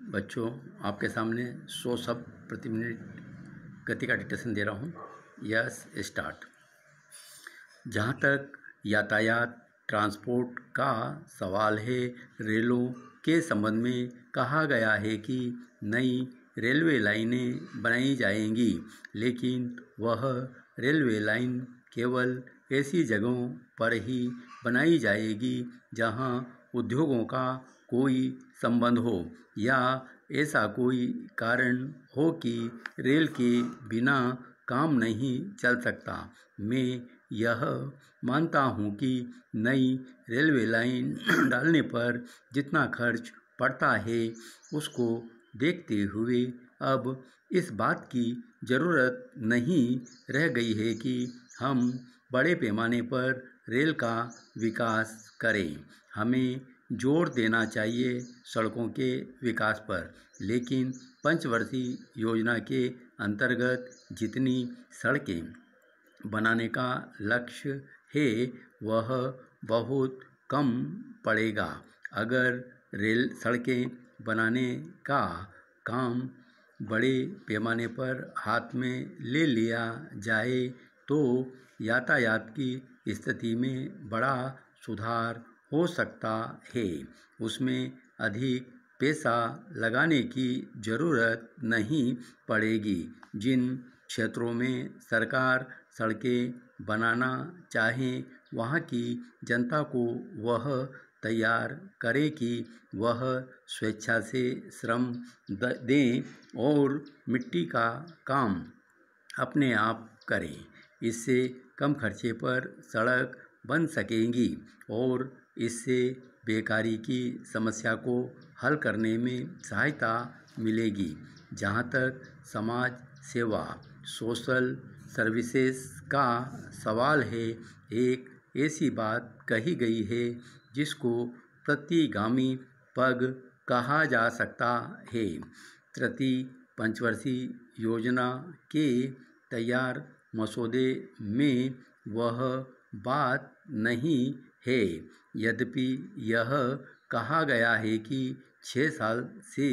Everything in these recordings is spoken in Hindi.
बच्चों, आपके सामने 100 शब्द प्रति मिनट गति का डिक्टेशन दे रहा हूँ। Yes, start. जहाँ तक यातायात ट्रांसपोर्ट का सवाल है, रेलों के संबंध में कहा गया है कि नई रेलवे लाइनें बनाई जाएंगी, लेकिन वह रेलवे लाइन केवल ऐसी जगहों पर ही बनाई जाएगी जहां उद्योगों का कोई संबंध हो या ऐसा कोई कारण हो कि रेल के बिना काम नहीं चल सकता। मैं यह मानता हूँ कि नई रेलवे लाइन डालने पर जितना खर्च पड़ता है उसको देखते हुए अब इस बात की ज़रूरत नहीं रह गई है कि हम बड़े पैमाने पर रेल का विकास करें। हमें जोर देना चाहिए सड़कों के विकास पर, लेकिन पंचवर्षीय योजना के अंतर्गत जितनी सड़कें बनाने का लक्ष्य है वह बहुत कम पड़ेगा। अगर रेल सड़कें बनाने का काम बड़े पैमाने पर हाथ में ले लिया जाए तो यातायात की स्थिति में बड़ा सुधार हो सकता है। उसमें अधिक पैसा लगाने की ज़रूरत नहीं पड़ेगी। जिन क्षेत्रों में सरकार सड़कें बनाना चाहें वहाँ की जनता को वह तैयार करे कि वह स्वेच्छा से श्रम दें और मिट्टी का काम अपने आप करें। इससे कम खर्चे पर सड़क बन सकेंगी और इससे बेकारी की समस्या को हल करने में सहायता मिलेगी। जहाँ तक समाज सेवा सोशल सर्विसेज का सवाल है, एक ऐसी बात कही गई है जिसको प्रतिगामी पग कहा जा सकता है। तृतीय पंचवर्षीय योजना के तैयार मसौदे में वह बात नहीं है। यद्यपि यह कहा गया है कि 6 साल से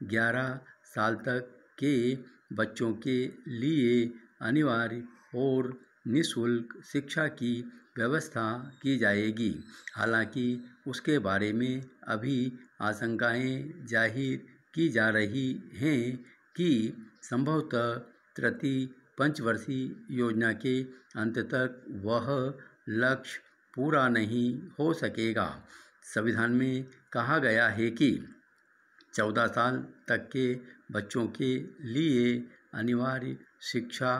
11 साल तक के बच्चों के लिए अनिवार्य और निःशुल्क शिक्षा की व्यवस्था की जाएगी। हालांकि उसके बारे में अभी आशंकाएं जाहिर की जा रही हैं कि संभवतः तृतीय पंचवर्षीय योजना के अंत तक वह लक्ष्य पूरा नहीं हो सकेगा। संविधान में कहा गया है कि 14 साल तक के बच्चों के लिए अनिवार्य शिक्षा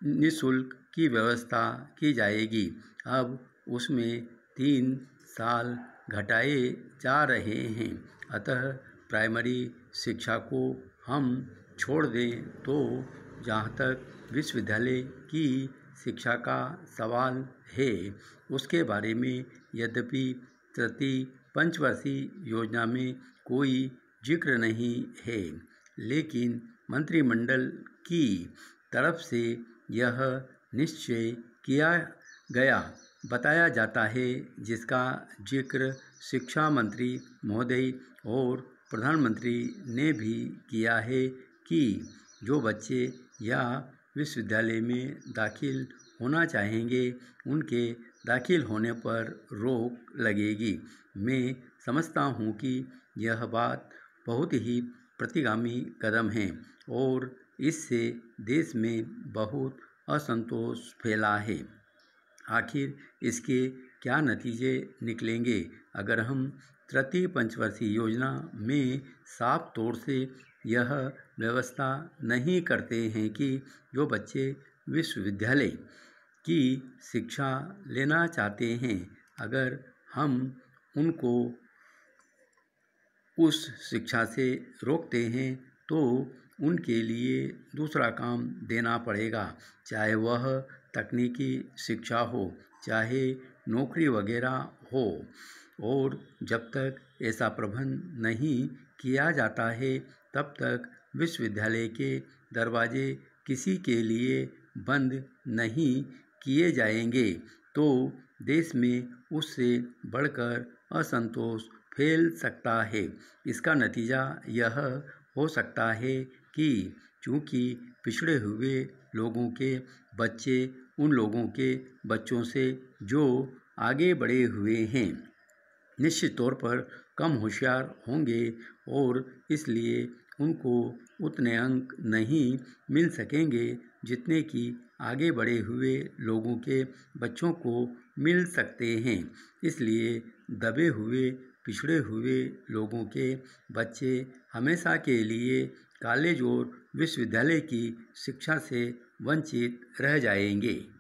निःशुल्क की व्यवस्था की जाएगी। अब उसमें 3 साल घटाए जा रहे हैं। अतः प्राइमरी शिक्षा को हम छोड़ दें तो जहाँ तक विश्वविद्यालय की शिक्षा का सवाल है उसके बारे में यद्यपि तृतीय पंचवर्षीय योजना में कोई जिक्र नहीं है, लेकिन मंत्रिमंडल की तरफ से यह निश्चय किया गया बताया जाता है, जिसका जिक्र शिक्षा मंत्री महोदय और प्रधानमंत्री ने भी किया है कि जो बच्चे या विश्वविद्यालय में दाखिल होना चाहेंगे उनके दाखिल होने पर रोक लगेगी। मैं समझता हूँ कि यह बात बहुत ही प्रतिगामी कदम है और इससे देश में बहुत असंतोष फैला है। आखिर इसके क्या नतीजे निकलेंगे अगर हम तृतीय पंचवर्षीय योजना में साफ तौर से यह व्यवस्था नहीं करते हैं कि जो बच्चे विश्वविद्यालय की शिक्षा लेना चाहते हैं, अगर हम उनको उस शिक्षा से रोकते हैं तो उनके लिए दूसरा काम देना पड़ेगा, चाहे वह तकनीकी शिक्षा हो, चाहे नौकरी वगैरह हो। और जब तक ऐसा प्रबंध नहीं किया जाता है तब तक विश्वविद्यालय के दरवाजे किसी के लिए बंद नहीं किए जाएंगे, तो देश में उससे बढ़कर असंतोष फैल सकता है। इसका नतीजा यह हो सकता है कि चूँकि पिछड़े हुए लोगों के बच्चे उन लोगों के बच्चों से जो आगे बढ़े हुए हैं निश्चित तौर पर कम होशियार होंगे और इसलिए उनको उतने अंक नहीं मिल सकेंगे जितने कि आगे बढ़े हुए लोगों के बच्चों को मिल सकते हैं। इसलिए दबे हुए पिछड़े हुए लोगों के बच्चे हमेशा के लिए कॉलेज और विश्वविद्यालय की शिक्षा से वंचित रह जाएंगे।